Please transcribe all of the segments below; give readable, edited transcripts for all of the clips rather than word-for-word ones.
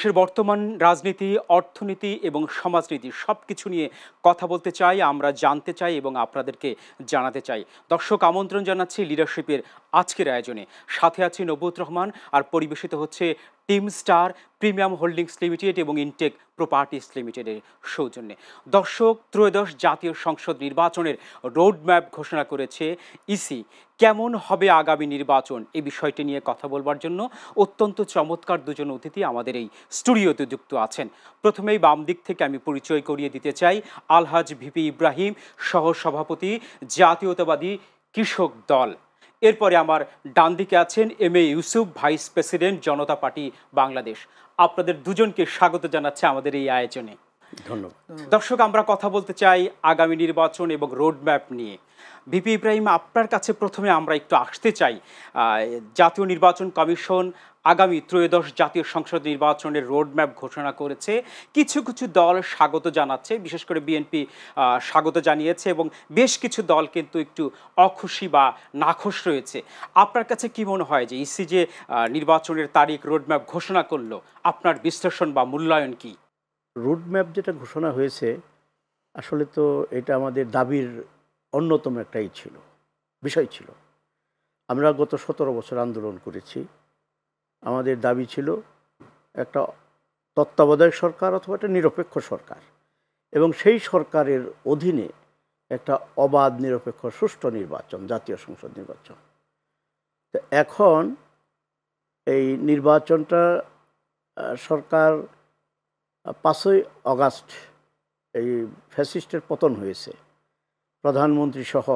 দেশের বর্তমান রাজনীতি, অর্থনীতি এবং সমাজনীতি সবকিছু নিয়ে কথা বলতে চাই, আমরা জানতে চাই এবং আপনাদেরকে জানাতে চাই। দর্শক, আমন্ত্রণ জানাচ্ছি লিডারশিপের আজকের আয়োজনে। সাথে আছি নবুত রহমান, আর পরিবেশিত হচ্ছে team star, premium holdings limited এবং ইনটেক প্রপার্টিস লিমিটেডের সৌজন্যে। দর্শক, ত্রয়োদশ জাতীয় সংসদ নির্বাচনের রোডম্যাপ ঘোষণা করেছে ইসি। কেমন হবে আগামী নির্বাচন, এই বিষয়টি নিয়ে কথা বলবার জন্য অত্যন্ত চমৎকার দুজন অতিথি আমাদের এই স্টুডিওতে যুক্ত আছেন। প্রথমেই বাম দিক থেকে আমি পরিচয় করিয়ে দিতে চাই আলহাজ ভিপি ইব্রাহিম, সহসভাপতি, জাতীয়তাবাদী কৃষক দল। এরপরে আমার ডান দিকে আছেন M A Yusuf, vice president, Janata party Bangladesh. আপনাদের দুজনকে স্বাগত জানাচ্ছে আমাদের এই আয়োজনে। ধন্যবাদ। দর্শক, আমরা কথা বলতে চাই আগামী নির্বাচন এবং রোডম্যাপ নিয়ে। ভিপি ইব্রাহিম, আপনার কাছে প্রথমে আমরা একটু আসতে চাই। জাতীয় নির্বাচন কমিশন আগামী ত্রয়োদশ জাতীয় সংসদ নির্বাচনের রোডম্যাপ ঘোষণা করেছে। কিছু কিছু দল স্বাগত জানাচ্ছে, বিশেষ করে বিএনপি স্বাগত জানিয়েছে এবং বেশ কিছু দল কিন্তু একটু অখুশি বা নাখোশ রয়েছে। আপনার কাছে কি মনে হয় যে ইসি যে নির্বাচনের তারিখ রোডম্যাপ ঘোষণা করলো, আপনার বিশ্লেষণ বা মূল্যায়ন কি? রোডম্যাপ যেটা ঘোষণা হয়েছে, আসলে তো এটা আমাদের দাবির অন্যতম একটাই বিষয় ছিল। আমরা গত 17 বছর আন্দোলন করেছি। আমাদের দাবি ছিল একটা তত্ত্বাবধায়ক সরকার অথবা একটা নিরপেক্ষ সরকার, এবং সেই সরকারের অধীনে একটা অবাধ, নিরপেক্ষ, সুষ্ঠু নির্বাচন, জাতীয় সংসদ নির্বাচন। তো এখন এই নির্বাচনটা সরকার 5ই আগস্ট এই ফ্যাসিস্টের পতন হয়েছে। প্রধানমন্ত্রী সহ,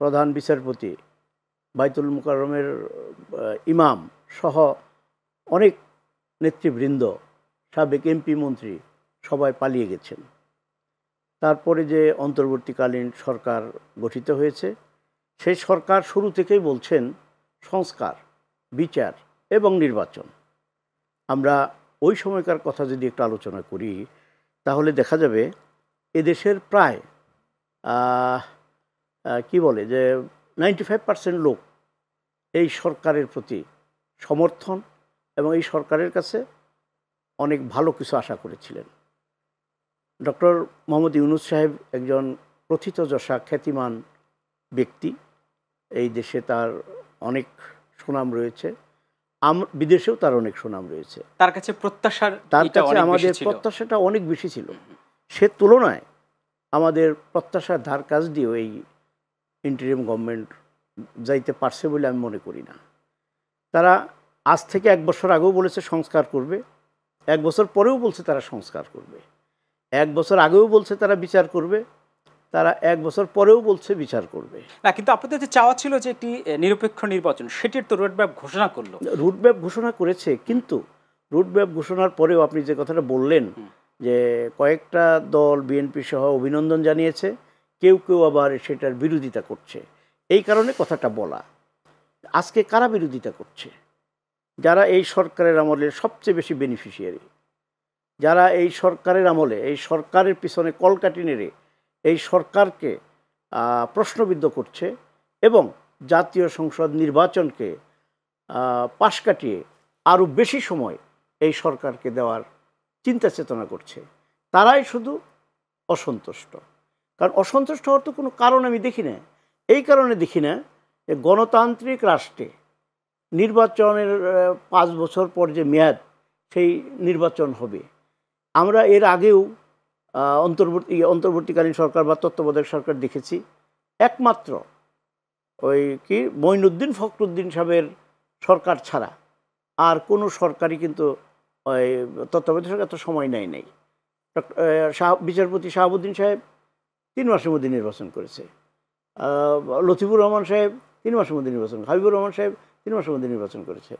প্রধান বিচারপতি, বাইতুল মুকাররমের ইমাম সহ অনেক নেতৃবৃন্দ, সাবেক এমপি, মন্ত্রী সবাই পালিয়ে গেছেন। তারপরে যে অন্তর্বর্তীকালীন সরকার গঠিত হয়েছে, সেই সরকার শুরু থেকেই বলছেন সংস্কার, বিচার এবং নির্বাচন। আমরা ওই সময়কার কথা যদি একটু আলোচনা করি, তাহলে দেখা যাবে এদেশের প্রায় কি বলে যে 95% লোক এই সরকারের প্রতি সমর্থন এবং এই সরকারের কাছে অনেক ভালো কিছু আশা করেছিলেন। ডক্টর মোহাম্মদ ইউনূস সাহেব একজন প্রথিতযশা, খ্যাতিমান ব্যক্তি। এই দেশে তার অনেক সুনাম রয়েছে, বিদেশেও তার অনেক সুনাম রয়েছে। তার কাছে আমাদের প্রত্যাশাটা অনেক বেশি ছিল। সে তুলনায় আমাদের প্রত্যাশার ধার কাজ দিয়েও এই ইন্টারিম গভর্নমেন্ট যাইতে পারছে বলে আমি মনে করি না। তারা আজ থেকে 1 বছর আগেও বলেছে সংস্কার করবে, 1 বছর পরেও বলছে তারা সংস্কার করবে, 1 বছর আগেও বলছে তারা বিচার করবে, তারা 1 বছর পরেও বলছে বিচার করবে না। কিন্তু আপনাদের যে চাওয়া ছিল যে একটি নিরপেক্ষ নির্বাচন, সেটির তো রোডম্যাপ ঘোষণা করলো। রুটম্যাপ ঘোষণা করেছে, কিন্তু রুটম্যাপ ঘোষণার পরেও আপনি যে কথাটা বললেন যে কয়েকটা দল, বিএনপি সহ, অভিনন্দন জানিয়েছে, কেউ কেউ আবার সেটার বিরোধিতা করছে। এই কারণে কথাটা বলা। আজকে কারা বিরোধিতা করছে? যারা এই সরকারের আমলে সবচেয়ে বেশি বেনিফিশিয়ারি, যারা এই সরকারের আমলে এই সরকারের পিছনে কলকাঠি নেড়ে এই সরকারকে প্রশ্নবিদ্ধ করছে এবং জাতীয় সংসদ নির্বাচনকে পাশ কাটিয়ে আরও বেশি সময় এই সরকারকে দেওয়ার চিন্তা চেতনা করছে, তারাই শুধু অসন্তুষ্ট। কারণ অসন্তুষ্ট হওয়ার তো কোনো কারণ আমি দেখি না। এই কারণে দেখি না যে গণতান্ত্রিক রাষ্ট্রে নির্বাচনের 5 বছর পর যে মেয়াদ, সেই নির্বাচন হবে। আমরা এর আগেও অন্তর্বর্তীকালীন সরকার বা তত্ত্বাবধায়ক সরকার দেখেছি, একমাত্র ওই মঈনুদ্দিন ফখরুদ্দিন সাহেবের সরকার ছাড়া আর কোনো সরকারই কিন্তু ওই তত্ত্বাবধায়ক সরকার এত সময় নেয় নাই। বিচারপতি শাহাবুদ্দিন সাহেব 3 মাসের মধ্যে নির্বাচন করেছে, লতিফুর রহমান সাহেব 3 মাসের মধ্যে নির্বাচন, হাবিবুর রহমান সাহেব 3 মাসের মধ্যে নির্বাচন করেছে।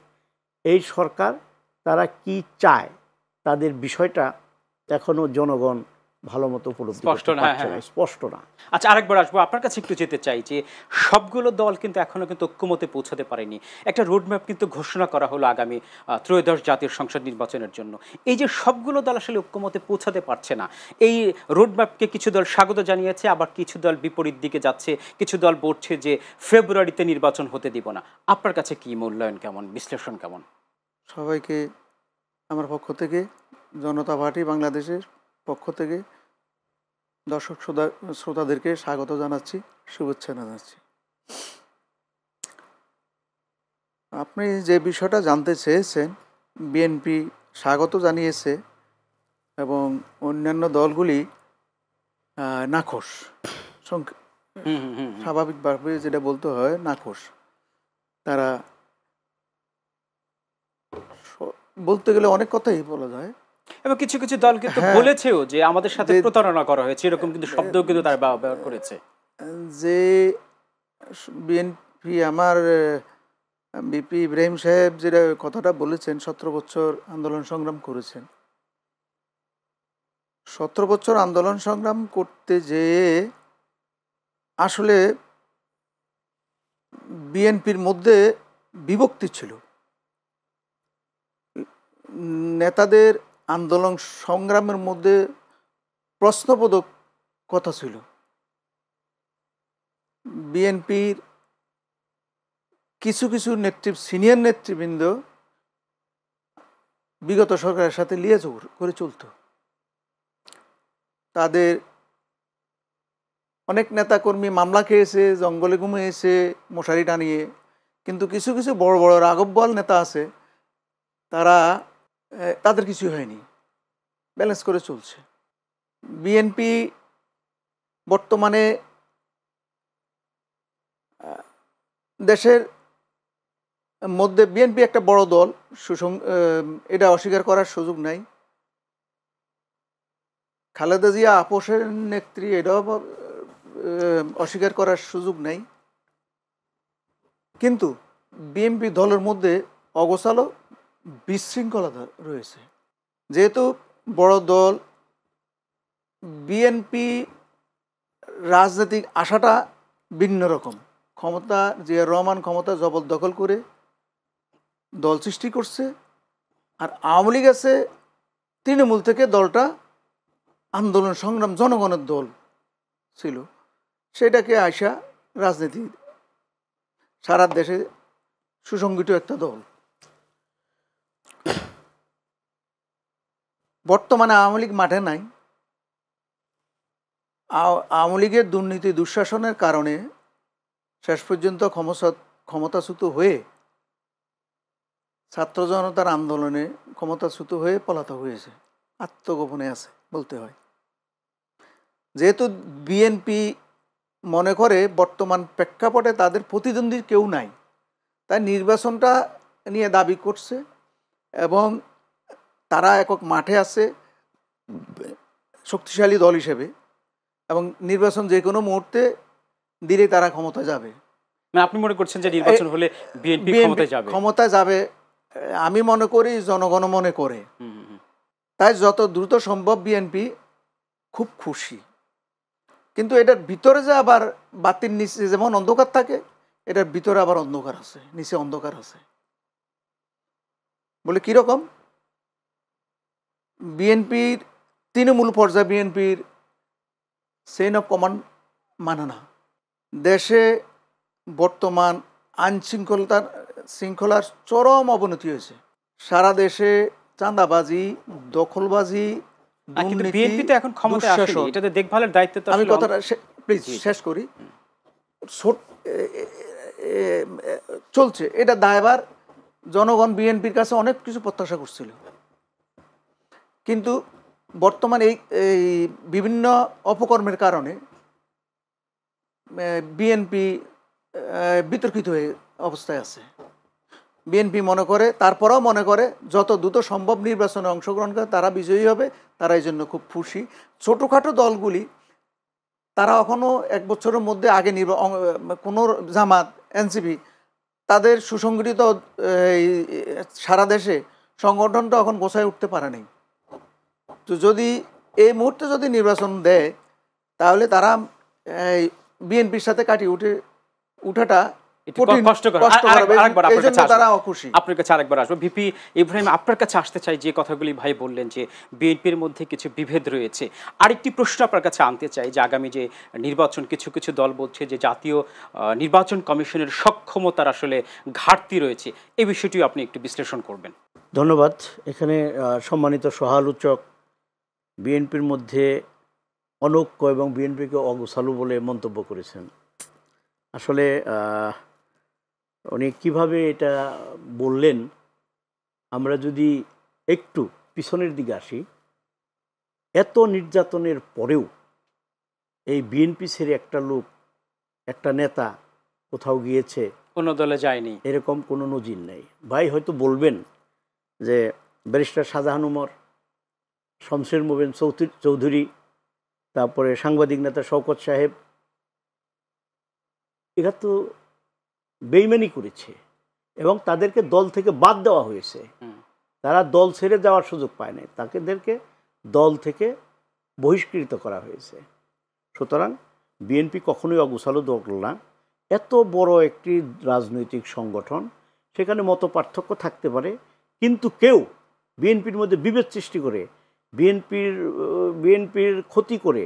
এই সরকার, তারা কি চায়, তাদের বিষয়টা এখনও জনগণ ভালো মতো উপলব্ধি করতে পারছে না, স্পষ্ট না। আচ্ছা, আরেকবার আসবো আপনার কাছে, একটু যেতে চাই যে সবগুলো দল কিন্তু এখনো কিন্তু ঐক্যমতে পৌঁছাতে পারেনি। একটা রোডম্যাপ কিন্তু ঘোষণা করা হলো আগামী ত্রয়োদশ জাতীয় সংসদ নির্বাচনের জন্য। এই যে সবগুলো দল আসলে ঐক্যমতে পৌঁছাতে পারছে না, এই রোডম্যাপকে কিছু দল স্বাগত জানিয়েছে, আবার কিছু দল বিপরীত দিকে যাচ্ছে, কিছু দল বলছে যে ফেব্রুয়ারিতে নির্বাচন হতে দিব না। আপনার কাছে কি মূল্যায়ন কেমন, বিশ্লেষণ কেমন? সবাইকে আমার পক্ষ থেকে, জনতা পার্টি বাংলাদেশের পক্ষ থেকে দর্শক শ্রোতাদেরকে স্বাগত জানাচ্ছি, শুভেচ্ছা জানাচ্ছি। আপনি যে বিষয়টা জানতে চেয়েছেন, বিএনপি স্বাগত জানিয়েছে এবং অন্যান্য দলগুলি নাখোশ, স্বাভাবিকভাবে যেটা বলতে হয় নাখোশ। তারা বলতে গেলে অনেক কথাই বলা যায়, এবং কিছু কিছু দল কিন্তু বলেছেও যে আমাদের সাথে প্রতারণা করা হয়েছে, এরকম কিন্তু শব্দও কিন্তু তারা ব্যবহার করেছে। যে বিএনপি, আমার বিপি ইব্রাহিম সাহেব যেটা কথাটা বলেছেন, 17 বছর আন্দোলন সংগ্রাম করেছেন। 17 বছর আন্দোলন সংগ্রাম করতে যেয়ে আসলে বিএনপির মধ্যে বিভক্তি ছিল। নেতাদের আন্দোলন সংগ্রামের মধ্যে প্রশ্নবোধক কথা ছিল। বিএনপির কিছু কিছু সিনিয়র নেতৃবৃন্দ বিগত সরকারের সাথে লিয়াজ করে চলত। তাদের অনেক নেতাকর্মী মামলা খেয়েছে, জঙ্গলে ঘুমিয়েছে মশারি টানিয়ে, কিন্তু কিছু কিছু বড় বড় রাঘববোয়াল নেতা আছে, তাদের কিছু হয়নি, ব্যালেন্স করে চলছে। বিএনপি বর্তমানে দেশের মধ্যে বিএনপি একটা বড় দল, এটা অস্বীকার করার সুযোগ নাই। খালেদা জিয়া আপোষের নেত্রী, এটাও অস্বীকার করার সুযোগ নাই। কিন্তু বিএনপি দলের মধ্যে অগোছালো বিশৃঙ্খলতা রয়েছে। যেহেতু বড় দল, বিএনপি রাজনৈতিক আশাটা ভিন্ন রকম। ক্ষমতা, জিয়া রহমান ক্ষমতা জবরদখল করে দল সৃষ্টি করছে, আর আওয়ামী লীগ আছে তৃণমূল থেকে, দলটা আন্দোলন সংগ্রাম জনগণের দল ছিল, সেটাকে আইসা রাজনীতি সারা দেশে সুসংগঠিত একটা দল। বর্তমানে আওয়ামী লীগ মাঠে নাই। আওয়ামী লীগের দুর্নীতি দুঃশাসনের কারণে শেষ পর্যন্ত ক্ষমতাচ্যুত হয়ে, ছাত্র জনতার আন্দোলনে ক্ষমতাচ্যুত হয়ে পলাতক হয়েছে, আত্মগোপনে আছে বলতে হয়। যেহেতু বিএনপি মনে করে বর্তমান প্রেক্ষাপটে তাদের প্রতিদ্বন্দ্বী কেউ নাই, তাই নির্বাচনটা নিয়ে দাবি করছে এবং তারা একক মাঠে আছে শক্তিশালী দল হিসেবে, এবং নির্বাচন যে কোনো মুহূর্তে দিলে তারা ক্ষমতা যাবে। আপনি মনে করছেন যে নির্বাচন হলে বিএনপি ক্ষমতা যাবে? আমি মনে করি, জনগণ মনে করে। তাই যত দ্রুত সম্ভব বিএনপি খুব খুশি। কিন্তু এটার ভিতরে যে আবার বাতির নিচে যেমন অন্ধকার থাকে, এটার ভিতরে আবার অন্ধকার আছে, নিচে অন্ধকার আছে। বলে কিরকম? বিএনপির তৃণমূল পর্যায়ে বিএনপির চেইন অফ কমান্ড মানে না। দেশে বর্তমান শৃঙ্খলার চরম অবনতি হয়েছে। সারা দেশে চাঁদাবাজি, দখলবাজি, বিএনপি তো এখন ক্ষমতায় আসেনি, এটাতে দেখভালের দায়িত্ব তো। আমি কথাটা প্লিজ শেষ করি। চলছে, এটা দায়ভার। জনগণ বিএনপির কাছে অনেক কিছু প্রত্যাশা করছিল, কিন্তু বর্তমানে এই বিভিন্ন অপকর্মের কারণে বিএনপি বিতর্কিত হয়ে অবস্থায় আছে। বিএনপি মনে করে, তারপরেও মনে করে যত দ্রুত সম্ভব নির্বাচনে অংশগ্রহণ করে তারা বিজয়ী হবে, তারা এই জন্য খুব খুশি। ছোটোখাটো দলগুলি তারা এখনও এক বছরের মধ্যে আগে কোনো জামাত, এনসিপি, তাদের সুসংগঠিত সারা দেশে সংগঠনটা এখন গোছায় উঠতে পারে নাই। তো যদি এই মুহূর্তে যদি নির্বাচন দেয়, তাহলে তারা বিএনপির সাথে কাটিয়ে উঠাটা আপনার কাছে আরেকবার আসবো। ভিপি ইব্রাহিম, আপনার কাছে আসতে চাই, যে কথাগুলি ভাই বললেন যে বিএনপির মধ্যে কিছু বিভেদ রয়েছে। আরেকটি প্রশ্ন আপনার কাছে আনতে চাই যে আগামী যে নির্বাচন, কিছু কিছু দল বলছে যে জাতীয় নির্বাচন কমিশনের সক্ষমতার আসলে ঘাটতি রয়েছে, এই বিষয়টিও আপনি একটু বিশ্লেষণ করবেন। ধন্যবাদ। এখানে সম্মানিত সহ-আলোচক বিএনপির মধ্যে অনৈক্য এবং বিএনপিকে অগোছালো বলে মন্তব্য করেছেন। আসলে উনি কিভাবে এটা বললেন, আমরা যদি একটু পিছনের দিকে আসি, এত নির্যাতনের পরেও এই বিএনপি ছেড়ে একটা লোক, একটা নেতা কোথাও গিয়েছে, কোনো দলে যায়নি। এরকম কোনো নজির নেই। ভাই হয়তো বলবেন যে ব্যারিস্টার শাহজাহান ওমর, শমশের মোবিন চৌধুরী, তারপরে সাংবাদিক নেতা শওকত সাহেব, এরা তো বেইমানি করেছে এবং তাদেরকে দল থেকে বাদ দেওয়া হয়েছে। তারা দল ছেড়ে যাওয়ার সুযোগ পায় নাই, তাদেরকে দল থেকে বহিষ্কৃত করা হয়েছে। সুতরাং বিএনপি কখনোই অগোছালো দল না। এত বড় একটি রাজনৈতিক সংগঠন, সেখানে মত পার্থক্য থাকতে পারে, কিন্তু কেউ বিএনপির মধ্যে বিভেদ সৃষ্টি করে, বিএনপির ক্ষতি করে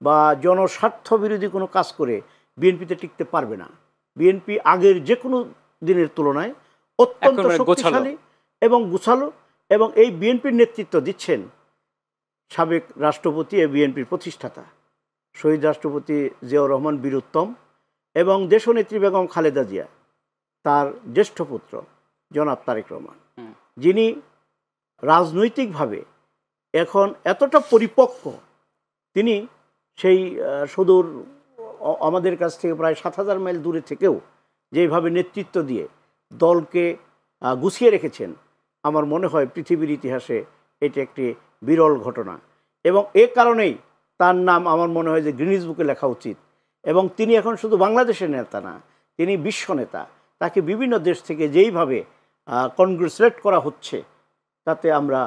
বা জনস্বার্থ বিরোধী কোনো কাজ করে বিএনপিতে টিকতে পারবে না। বিএনপি আগের যে কোনো দিনের তুলনায় অত্যন্ত শক্তিশালী এবং গোছালো, এবং এই বিএনপির নেতৃত্ব দিচ্ছেন সাবেক রাষ্ট্রপতি এবং বিএনপির প্রতিষ্ঠাতা শহীদ রাষ্ট্রপতি জিয়াউর রহমান বীরুত্তম এবং দেশনেত্রী বেগম খালেদা জিয়া, তার জ্যেষ্ঠ পুত্র জনাব তারেক রহমান, যিনি রাজনৈতিকভাবে এখন এতটা পরিপক্ক, তিনি সেই সুদূর আমাদের কাছ থেকে প্রায় ৭,০০০ মাইল দূরে থেকেও যেভাবে নেতৃত্ব দিয়ে দলকে গুছিয়ে রেখেছেন, আমার মনে হয় পৃথিবীর ইতিহাসে এটি একটি বিরল ঘটনা। এবং এ কারণেই তার নাম আমার মনে হয় যে গ্রিনিজ বুকে লেখা উচিত। এবং তিনি এখন শুধু বাংলাদেশের নেতা না, তিনি বিশ্ব নেতা। তাকে বিভিন্ন দেশ থেকে যেইভাবে কনগ্রেচুলেট করা হচ্ছে, তাতে আমরা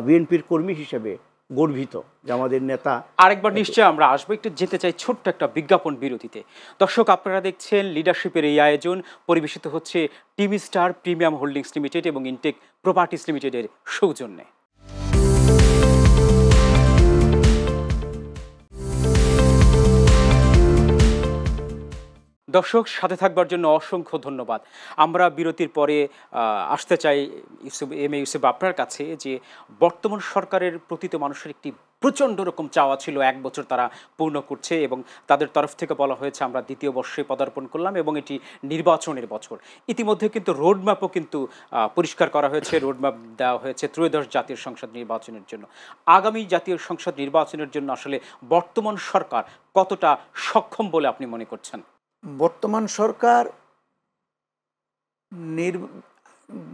বিএনপির কর্মী হিসেবে গর্বিত যে আমাদের নেতা। আরেকবার নিশ্চয়ই আমরা আসবো, একটু যেতে চাই ছোট্ট একটা বিজ্ঞাপন বিরতিতে। দর্শক, আপনারা দেখছেন লিডারশিপের এই আয়োজন পরিবেশিত হচ্ছে TV star premium holdings limited এবং ইনটেক প্রপার্টিস লিমিটেডের সৌজন্যে। দর্শক, সাথে থাকবার জন্য অসংখ্য ধন্যবাদ। আমরা বিরতির পরে আসতে চাই ইউসুফ আপনার কাছে, যে বর্তমান সরকারের প্রতি তো মানুষের একটি প্রচণ্ড রকম চাওয়া ছিল, 1 বছর তারা পূর্ণ করছে এবং তাদের তরফ থেকে বলা হয়েছে আমরা দ্বিতীয় বর্ষে পদার্পণ করলাম এবং এটি নির্বাচনের বছর। ইতিমধ্যে কিন্তু রোডম্যাপও কিন্তু পরিষ্কার করা হয়েছে, রোডম্যাপ দেওয়া হয়েছে ত্রয়োদশ জাতীয় সংসদ নির্বাচনের জন্য। আগামী জাতীয় সংসদ নির্বাচনের জন্য আসলে বর্তমান সরকার কতটা সক্ষম বলে আপনি মনে করছেন? বর্তমান সরকার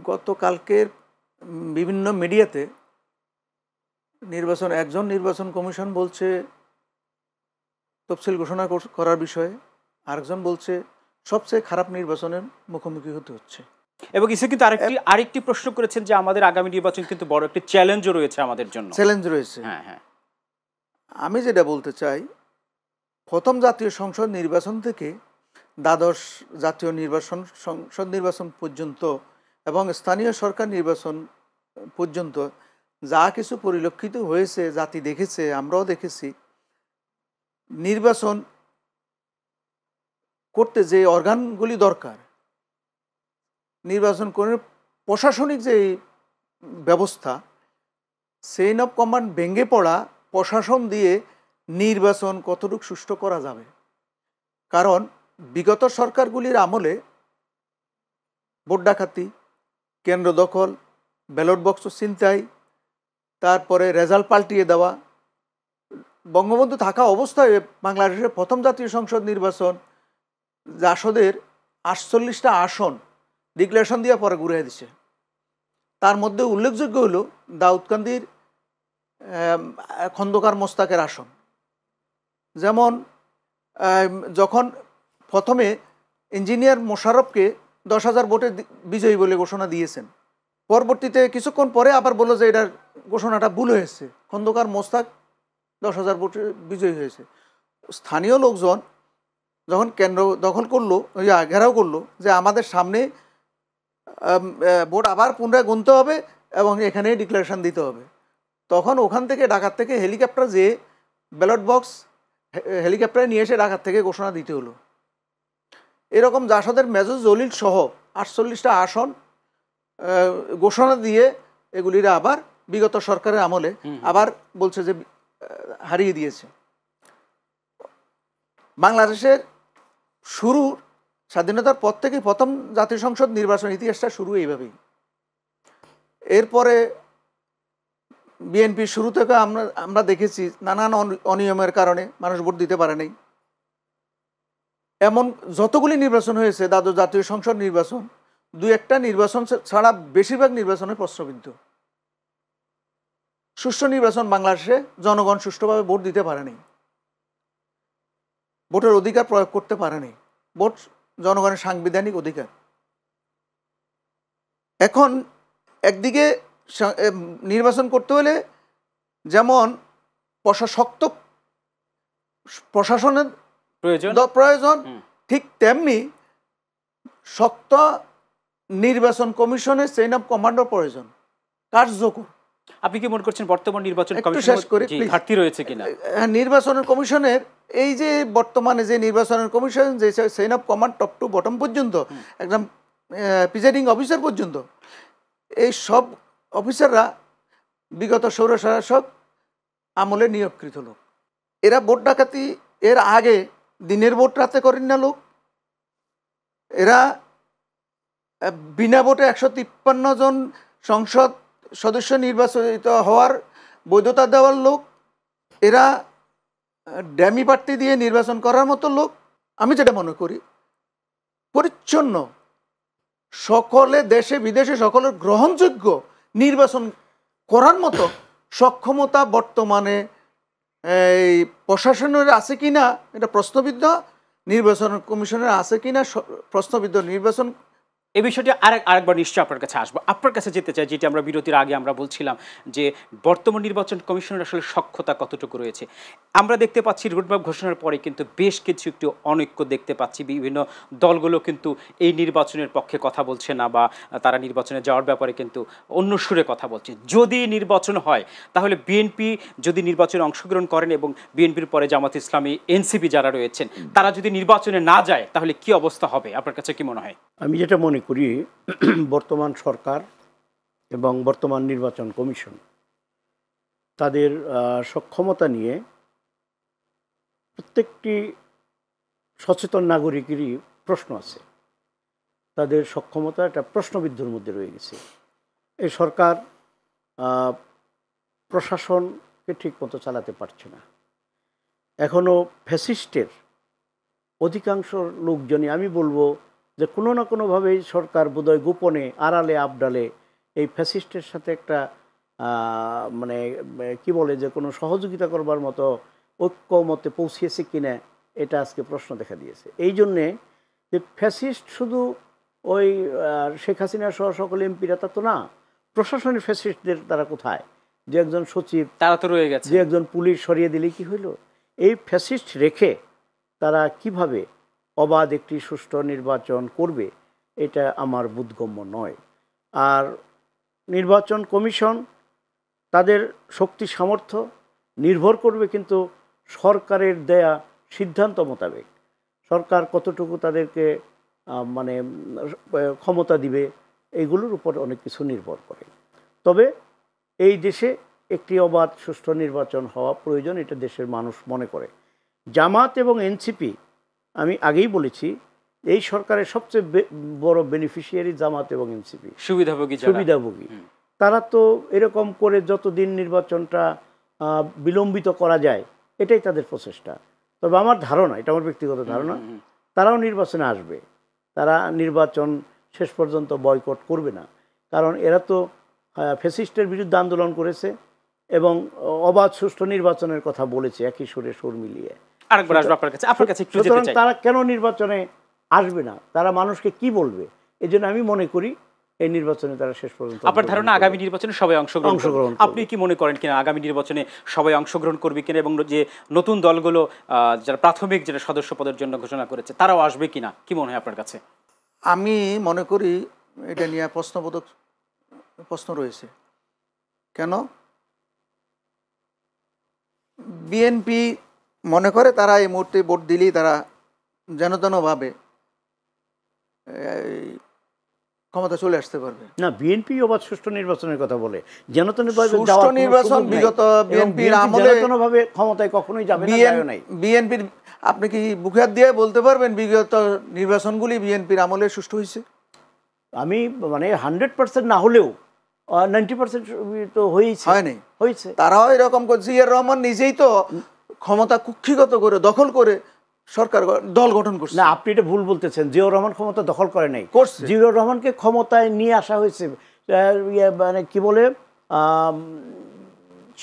গতকালকের বিভিন্ন মিডিয়াতে একজন নির্বাচন কমিশন বলছে তফসিল ঘোষণা করার বিষয়ে, আরেকজন বলছে সবচেয়ে খারাপ নির্বাচনের মুখোমুখি হতে হচ্ছে। এবং ইসে কিন্তু আরেকটি প্রশ্ন করেছেন যে আমাদের আগামী নির্বাচন কিন্তু বড় একটি চ্যালেঞ্জও রয়েছে আমাদের জন্য। চ্যালেঞ্জ রয়েছে। হ্যাঁ। আমি যেটা বলতে চাই, প্রথম জাতীয় সংসদ নির্বাচন থেকে দ্বাদশ জাতীয় সংসদ নির্বাচন পর্যন্ত এবং স্থানীয় সরকার নির্বাচন পর্যন্ত যা কিছু পরিলক্ষিত হয়েছে, জাতি দেখেছে, আমরাও দেখেছি, নির্বাচন করতে যে অর্গানগুলি দরকার, নির্বাচন করে প্রশাসনিক যে ব্যবস্থা, চেইন অফ কমান্ড ভেঙে পড়া প্রশাসন দিয়ে নির্বাচন কতটুকু সুষ্ঠু করা যাবে। কারণ বিগত সরকারগুলির আমলে ভোট ডাকাতি, কেন্দ্র দখল, ব্যালট বক্স ছিনতাই, তারপরে রেজাল্ট পাল্টিয়ে দেওয়া, বঙ্গবন্ধু থাকা অবস্থায় বাংলাদেশের প্রথম জাতীয় সংসদ নির্বাচন জাসদের 48টা আসন ডিক্লারেশন দিয়ে পরে ঘুরে দিছে। তার মধ্যে উল্লেখযোগ্য হলো দাউদকান্দির খন্দকার মোস্তাকের আসন। যেমন যখন প্রথমে ইঞ্জিনিয়ার মোশাররফকে 10,000 ভোটে বিজয়ী বলে ঘোষণা দিয়েছেন, পরবর্তীতে কিছুক্ষণ পরে আবার বলল যে এটার ঘোষণাটা ভুল হয়েছে, খন্দকার মোস্তাক 10,000 ভোটে বিজয়ী হয়েছে। স্থানীয় লোকজন যখন কেন্দ্র দখল করলো, ঘেরাও করলো যে আমাদের সামনে ভোট আবার পুনরায় গুনতে হবে এবং এখানে ডিক্লারেশন দিতে হবে, তখন ওখান থেকে ঢাকার থেকে হেলিকপ্টার যেয়ে ব্যালট বক্স হেলিকপ্টারে নিয়ে এসে ঢাকার থেকে ঘোষণা দিতে হলো। এরকম জাসদের মেজর জলিল সহ 48টা আসন ঘোষণা দিয়ে এগুলির আবার বিগত সরকারের আমলে আবার বলছে যে হারিয়ে দিয়েছে। বাংলাদেশের শুরু স্বাধীনতার পর থেকে প্রথম জাতীয় সংসদ নির্বাচন ইতিহাসটা শুরু এইভাবেই। এরপরে বিএনপি শুরু থেকে আমরা দেখেছি নানান অনিয়মের কারণে মানুষ ভোট দিতে পারে নাই। এমন যতগুলি নির্বাচন হয়েছে দ্বাদশ জাতীয় সংসদ নির্বাচন, দুই একটা নির্বাচন ছাড়া বেশিরভাগ নির্বাচনে প্রশ্নবিদ্ধ। সুষ্ঠু নির্বাচন বাংলাদেশে জনগণ সুষ্ঠুভাবে ভোট দিতে পারেনি, ভোটের অধিকার প্রয়োগ করতে পারেনি। ভোট জনগণের সাংবিধানিক অধিকার। এখন একদিকে নির্বাচন করতে হলে যেমন শক্ত প্রশাসনের প্রয়োজন, ঠিক তেমনি শক্ত নির্বাচন কমিশনের চেইন অফ কমান্ডের প্রয়োজন, কার্যকর। আপনি কি মনে করছেন বর্তমান নির্বাচন কমিশনের ঘাটতি রয়েছে কিনা? নির্বাচনের কমিশনের এই যে বর্তমানে যে নির্বাচনের কমিশন যে chain of command top to bottom পর্যন্ত, একদম প্রিজাইডিং অফিসার পর্যন্ত, এই সব অফিসাররা বিগত স্বৈরশাসক আমলে নিয়োগকৃত লোক। এরা ভোট ডাকাতি এর আগে দিনের ভোট রাতে করেন না লোক। এরা বিনা ভোটে 153 জন সংসদ সদস্য নির্বাচিত হওয়ার বৈধতা দেওয়ার লোক। এরা ড্যামি প্রার্থী দিয়ে নির্বাচন করার মতো লোক। আমি যেটা মনে করি, পরিচ্ছন্ন সকলে দেশে বিদেশে সকলের গ্রহণযোগ্য নির্বাচন করার মতো সক্ষমতা বর্তমানে এই প্রশাসনের আছে কিনা এটা প্রশ্নবিদ্ধ, নির্বাচন কমিশনের আছে কিনা প্রশ্নবিদ্ধ। নির্বাচন এই বিষয়টি আরেকবার নিশ্চয়ই আপনার কাছে আসবো। আপনার কাছে যেতে চাই, যেটি আমরা বিরতির আগে আমরা বলছিলাম যে বর্তমান নির্বাচন কমিশনের আসলে সক্ষমতা কতটুকু রয়েছে। আমরা দেখতে পাচ্ছি রোডম্যাপ ঘোষণার পরে কিন্তু বেশ কিছু একটু অনৈক্য দেখতে পাচ্ছি। বিভিন্ন দলগুলো কিন্তু এই নির্বাচনের পক্ষে কথা বলছে না, বা তারা নির্বাচনে যাওয়ার ব্যাপারে কিন্তু অন্য সুরে কথা বলছে। যদি নির্বাচন হয় তাহলে বিএনপি যদি নির্বাচনে অংশগ্রহণ করেন এবং বিএনপির পরে জামাত ইসলামী, এনসিপি যারা রয়েছেন, তারা যদি নির্বাচনে না যায় তাহলে কি অবস্থা হবে? আপনার কাছে কি মনে হয়? আমি যেটা মনে করি, বর্তমান সরকার এবং বর্তমান নির্বাচন কমিশন তাদের সক্ষমতা নিয়ে প্রত্যেকটি সচেতন নাগরিকেরই প্রশ্ন আছে। তাদের সক্ষমতা একটা প্রশ্নবিদ্ধের মধ্যে রয়ে গেছে। এই সরকার প্রশাসনকে ঠিকমতো চালাতে পারছে না। এখনও ফ্যাসিস্টের অধিকাংশ লোকজনই, আমি বলবো যে কোনো না কোনোভাবেই সরকার বোধহয় গোপনে আড়ালে আবডালে এই ফ্যাসিস্টের সাথে একটা মানে কি বলে যে কোনো সহযোগিতা করবার মতো ঐক্যমতে পৌঁছিয়েছে কিনা, এটা আজকে প্রশ্ন দেখা দিয়েছে। এই জন্যে যে ফ্যাসিস্ট শুধু ওই শেখ হাসিনা সহ সকল এমপিরা তা তো না, প্রশাসনের ফ্যাসিস্টদের তারা কোথায়? যে একজন সচিব তারা তো রয়ে গেছে, যে একজন পুলিশ সরিয়ে দিলে কি হইল? এই ফ্যাসিস্ট রেখে তারা কিভাবে অবাধ একটি সুষ্ঠু নির্বাচন করবে, এটা আমার বোধগম্য নয়। আর নির্বাচন কমিশন তাদের শক্তি সামর্থ্য নির্ভর করবে কিন্তু সরকারের দেয়া সিদ্ধান্ত মোতাবেক। সরকার কতটুকু তাদেরকে মানে ক্ষমতা দিবে, এইগুলোর উপর অনেক কিছু নির্ভর করে। তবে এই দেশে একটি অবাধ সুষ্ঠু নির্বাচন হওয়া প্রয়োজন, এটা দেশের মানুষ মনে করে। জামাত এবং এনসিপি, আমি আগেই বলেছি, এই সরকারের সবচেয়ে বড় বেনিফিশিয়ারি জামাত এবং এনসিপি, সুবিধাভোগী। তারা তো এরকম করে যতদিন নির্বাচনটা বিলম্বিত করা যায় এটাই তাদের প্রচেষ্টা। তবে আমার ধারণা, এটা আমার ব্যক্তিগত ধারণা, তারাও নির্বাচনে আসবে। তারা নির্বাচন শেষ পর্যন্ত বয়কট করবে না, কারণ এরা তো ফ্যাসিস্টের বিরুদ্ধে আন্দোলন করেছে এবং অবাধ সুষ্ঠু নির্বাচনের কথা বলেছে একই সুরে সুর মিলিয়ে। আরেকবার আসবো আপনার কাছে, আপনার কাছে একটু যেতে চাই। তারা কেন নির্বাচনে আসবে না? তারা মানুষকে কি বলবে? এই জন্য আমি মনে করি এই নির্বাচনে তারা শেষ পর্যন্ত, আপনার ধারণা আগামী নির্বাচনে সবাই অংশগ্রহণ করবে? আপনি কি মনে করেন কিনা আগামী নির্বাচনে সবাই অংশগ্রহণ করবে কিনা, এবং যে নতুন দলগুলো যারা প্রাথমিক যেটা সদস্য পদের জন্য ঘোষণা করেছে তারাও আসবে কিনা, কি মনে হয় আপনার কাছে? আমি মনে করি এটা নিয়ে প্রশ্নবোধক প্রশ্ন রয়েছে। কেন? বিএনপি মনে করে তারা এই মুহূর্তে ভোট দিলেই তারা যেন তেনভাবে ক্ষমতা চলে আসতে পারবে। না, বিএনপি অবাধ সুষ্ঠু নির্বাচনের কথা বলে, জনতনভাবে সুষ্ঠু নির্বাচন বিগত বিএনপির আমলে জনতনভাবে ক্ষমতায় কখনোই যাবে না, যায় নাই। বিএনপির আপনি কি বুকে হাত দিয়ে বলতে পারবেন বিগত নির্বাচনগুলি বিএনপির আমলে সুষ্ঠু হয়েছে? আমি মানে 100% না হলেও 90% তো হয়েছে, হয়নি, হয়েছে। তারাও এরকম জিয়াউর রহমান নিজেই তো ক্ষমতা কুক্ষিগত করে দখল করে সরকার দল গঠন করছে। না, আপনি এটা ভুল বলতেছেন। জিয়াউর রহমান ক্ষমতা দখল করে নাই, করছে। জিয়াউর রহমানকে ক্ষমতায় নিয়ে আসা হয়েছে মানে কি বলে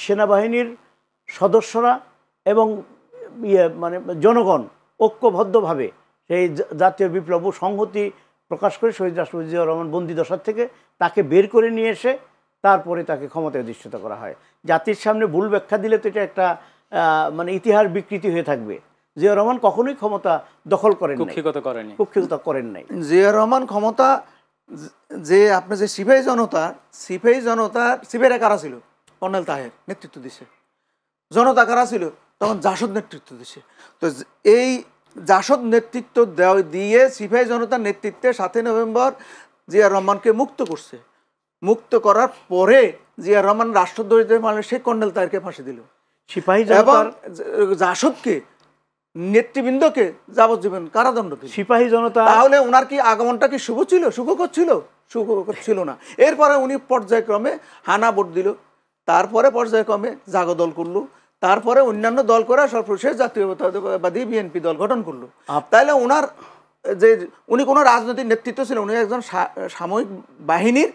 সেনাবাহিনীর সদস্যরা এবং মানে জনগণ ঐক্যবদ্ধভাবে সেই জাতীয় বিপ্লব ও সংহতি প্রকাশ করে শহীদ রাষ্ট্রপতি জিয়াউর রহমান বন্দি দশার থেকে তাকে বের করে নিয়ে এসে তারপরে তাকে ক্ষমতায় অধিষ্ঠিত করা হয়। জাতির সামনে ভুল ব্যাখ্যা দিলে তো এটা একটা মানে ইতিহাস বিকৃতি হয়ে থাকবে। জিয়াউর রহমান কখনোই ক্ষমতা দখল করেন নাই, কুক্ষিগত করেন নাই। জিয়াউর রহমান ক্ষমতা যে আপনি যে সিপাহী জনতার কারা ছিল? কর্নেল তাহের নেতৃত্ব দিছে। জনতা কারা ছিল? তখন জাসদ নেতৃত্ব দিছে। তো এই জাসদ নেতৃত্ব দিয়ে সিপাহী জনতার নেতৃত্বে 7 নভেম্বর জিয়াউর রহমানকে মুক্ত করছে। মুক্ত করার পরে জিয়াউর রহমান রাষ্ট্রদ্রোহিতার মামলায় সেই কর্নেল তাহেরকে ফাঁসি দিল। সিপাহী এবং জাসদকে নেতৃবৃন্দকে যাবজ্জীবন কারাদণ্ড দিল। সিপাহী জনতা, তাহলে ওনার কি আগমনটা কি শুভ ছিল? সুখকর ছিল? সুখকর ছিল না। এরপরে উনি পর্যায়ক্রমে হানা ভোট দিল, তারপরে পর্যায়ক্রমে জাগো দল করলো, তারপরে অন্যান্য দল করে সর্বশেষ জাতীয়তাবাদী বিএনপি দল গঠন করলো। তাইলে ওনার যে উনি কোনো রাজনৈতিক নেতৃত্ব ছিল, উনি একজন সামরিক বাহিনীর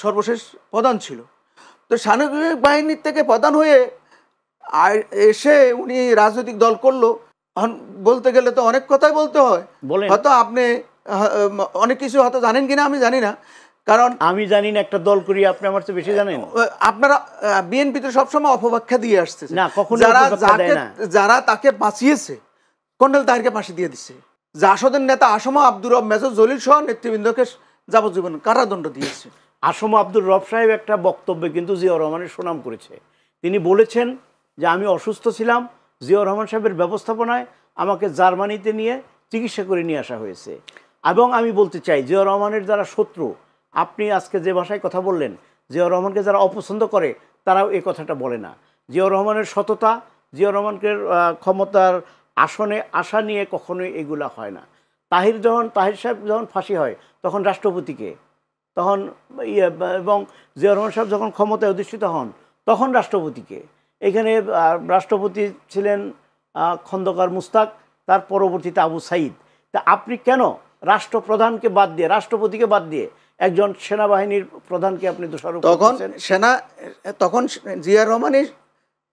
সর্বশেষ প্রধান ছিল। তো সামরিক বাহিনীর থেকে প্রধান হয়ে এসে উনি রাজনৈতিক দল করলো। বলতে গেলে তো অনেক কথাই বলতে হয়। হয়তো আপনি অনেক কিছু হয়তো জানেন কিনা আমি জানি না, কারণ আমি জানি না একটা দল করি, আপনি আমার চেয়ে বেশি জানেন। আপনারা বিএনপি তো সবসময় অপব্যাখ্যা দিয়ে আসছে না, কখনো যারা তাকে বাঁচিয়েছে কর্নেল তাহেরকে ফাঁসি দিয়ে দিচ্ছে। জাসদের নেতা আসম আব্দুর রব, মেজর জলিল সহ নেতৃবৃন্দকে যাবজ্জীবন কারাদণ্ড দিয়েছে। আসম আব্দুর রব সাহেব একটা বক্তব্যে কিন্তু জিয়াউর রহমানের সুনাম করেছে। তিনি বলেছেন যে আমি অসুস্থ ছিলাম, জিয়াউর রহমান সাহেবের ব্যবস্থাপনায় আমাকে জার্মানিতে নিয়ে চিকিৎসা করে নিয়ে আসা হয়েছে। এবং আমি বলতে চাই, জিয়াউর রহমানের যারা শত্রু, আপনি আজকে যে ভাষায় কথা বললেন, জিয়াউর রহমানকে যারা অপছন্দ করে তারাও এই কথাটা বলে না। জিয়াউর রহমানের সততা, জিয়াউর রহমানকে ক্ষমতার আসনে আসা নিয়ে কখনোই এগুলা হয় না। তাহির সাহেব যখন ফাঁসি হয় তখন রাষ্ট্রপতিকে, তখন এবং জিয়াউর রহমান সাহেব যখন ক্ষমতায় অধিষ্ঠিত হন তখন রাষ্ট্রপতিকে। এখানে রাষ্ট্রপতি ছিলেন খন্দকার মুস্তাক, তার পরবর্তীতে আবু সাইদ। তা আপনি কেন রাষ্ট্রপ্রধানকে বাদ দিয়ে, রাষ্ট্রপতিকে বাদ দিয়ে একজন সেনাবাহিনীর প্রধানকে আপনি দোষারোপ করছেন? তখন জিয়াউর রহমানই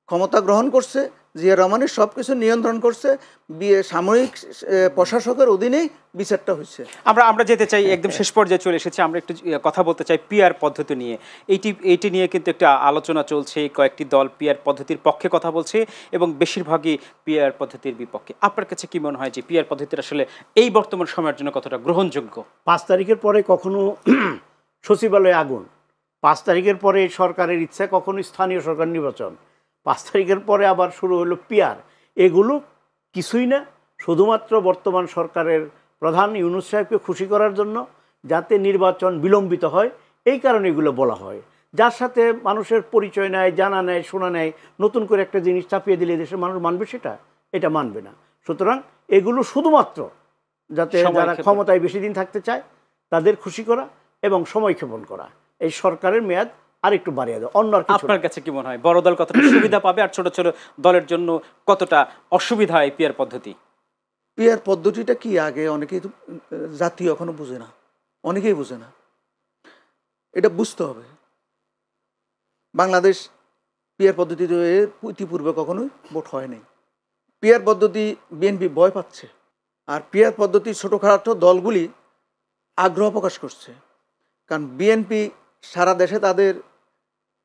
ক্ষমতা গ্রহণ করছে, জিয়াউর রহমানই সব কিছু নিয়ন্ত্রণ করছে, সামরিক প্রশাসকের অধীনেই বিচারটা হচ্ছে। আমরা যেতে চাই, একদম শেষ পর্যায়ে চলে এসেছে। আমরা একটু কথা বলতে চাই পিআর পদ্ধতি নিয়ে। এইটি নিয়ে কিন্তু একটা আলোচনা চলছে। কয়েকটি দল পিআর পদ্ধতির পক্ষে কথা বলছে এবং বেশিরভাগই পিআর পদ্ধতির বিপক্ষে। আপনার কাছে কি মনে হয় যে পিআর পদ্ধতির আসলে এই বর্তমান সময়ের জন্য কতটা গ্রহণযোগ্য? 5 তারিখের পরে কখনো সচিবালয়ে আগুন, 5 তারিখের পরে সরকারের ইচ্ছা কখনো স্থানীয় সরকার নির্বাচন, 5 তারিখের পরে আবার শুরু হলো পিআর। এগুলো কিছুই না, শুধুমাত্র বর্তমান সরকারের প্রধান ইউনূস সাহেবকে খুশি করার জন্য, যাতে নির্বাচন বিলম্বিত হয়, এই কারণে এগুলো বলা হয়। যার সাথে মানুষের পরিচয় নেয়, জানা নেয়, শোনা নেয়, নতুন করে একটা জিনিস চাপিয়ে দিলে দেশের মানুষ মানবে সেটা? এটা মানবে না। সুতরাং এগুলো শুধুমাত্র যাতে যারা ক্ষমতায় বেশি দিন থাকতে চায় তাদের খুশি করা এবং সময়ক্ষেপণ করা, এই সরকারের মেয়াদ আরেকটু বাড়িয়ে দেওয়া, অন্য আর কিছু। আপনার কাছে কি মনে হয় বড় দল কতটা সুবিধা পাবে আর ছোট ছোট দলের জন্য কতটা অসুবিধা এই পিআর পদ্ধতি? পিআর পদ্ধতিটা কি আগে অনেকেই জাতীয় এখনো বুঝে না, অনেকেই বুঝে না। এটা বুঝতে হবে। বাংলাদেশ পিআর পদ্ধতিতে ইতিপূর্বে কখনোই ভোট হয় নাই। পিআর পদ্ধতি বিএনপি ভয় পাচ্ছে, আর পিআর পদ্ধতি ছোটোখাটো দলগুলি আগ্রহ প্রকাশ করছে। কারণ বিএনপি সারা দেশে তাদের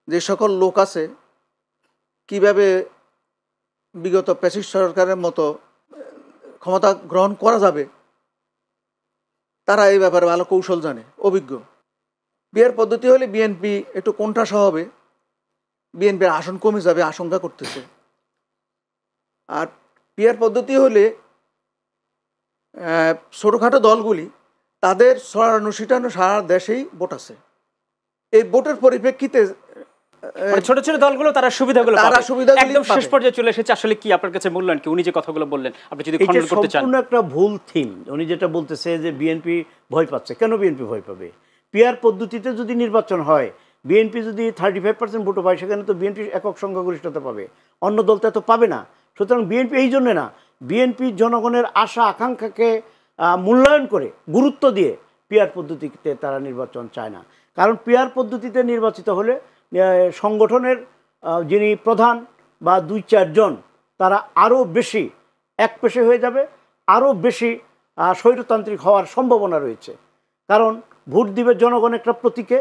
যে সকল লোক আছে, কিভাবে বিগত ফ্যাসিস্ট সরকারের মতো ক্ষমতা গ্রহণ করা যাবে, তারা এই ব্যাপারে ভালো কৌশল জানে, অভিজ্ঞ। পিআর পদ্ধতি হলে বিএনপি একটু কোণঠাসা হবে, বিএনপির আসন কমে যাবে আশঙ্কা করতেছে। আর পিআর পদ্ধতি হলে ছোটোখাটো দলগুলি তাদের 94 সারা দেশেই ভোট আছে। এই ভোটের পরিপ্রেক্ষিতে মানে ছোট ছোট দলগুলো তারা সুবিধাগুলো তারা পাবে। সুবিধাগুলি একদম শেষ পাবে। পর্যায়ে চলে এসেছে। আসলে কি আপনার কাছে মূল্যায়ন কি? উনি যে কথাগুলো বললেন আপনি যদি এটা খণ্ডন করতে চান। সম্পূর্ণ একটা ভুল থিম। উনি যেটা বলতেছে যে বিএনপি ভয় পাচ্ছে, কেন বিএনপি ভয় পাবে? পিআর পদ্ধতিতে যদি নির্বাচন হয়, বিএনপি যদি 35% ভোটও পায়, সেখানে তো বিএনপি একক সংখ্যাগরিষ্ঠতা পাবে, অন্য দল তো এত পাবে না। সুতরাং বিএনপি এই জন্যে না, বিএনপি জনগণের আশা আকাঙ্ক্ষাকে মূল্যায়ন করে গুরুত্ব দিয়ে পিআর পদ্ধতিতে তারা নির্বাচন চায় না। কারণ পিআর পদ্ধতিতে নির্বাচিত হলে সংগঠনের যিনি প্রধান বা 2-4 জন তারা আরও বেশি একপেশে হয়ে যাবে, আরও বেশি স্বৈরতান্ত্রিক হওয়ার সম্ভাবনা রয়েছে। কারণ ভোট দিবে জনগণ একটা প্রতীকে,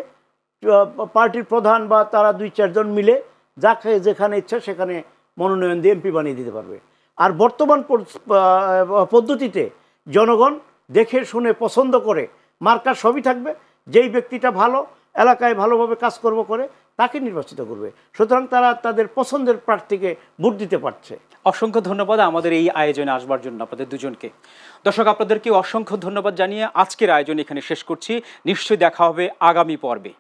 পার্টির প্রধান বা তারা 2-4 জন মিলে যাকে যেখানে ইচ্ছা সেখানে মনোনয়ন দিয়ে এমপি বানিয়ে দিতে পারবে। আর বর্তমান পদ্ধতিতে জনগণ দেখে শুনে পছন্দ করে মার্কা সবই থাকবে, যেই ব্যক্তিটা ভালো এলাকায় ভালোভাবে কাজকর্ম করে তাকে নির্বাচিত করবে। সুতরাং তারা তাদের পছন্দের প্রার্থীকে ভোট দিতে পারছে। অসংখ্য ধন্যবাদ আমাদের এই আয়োজনে আসবার জন্য আপনাদের দুজনকে। দর্শক, আপনাদেরকে অসংখ্য ধন্যবাদ জানিয়ে আজকের আয়োজন এখানে শেষ করছি। নিশ্চয়ই দেখা হবে আগামী পর্বে।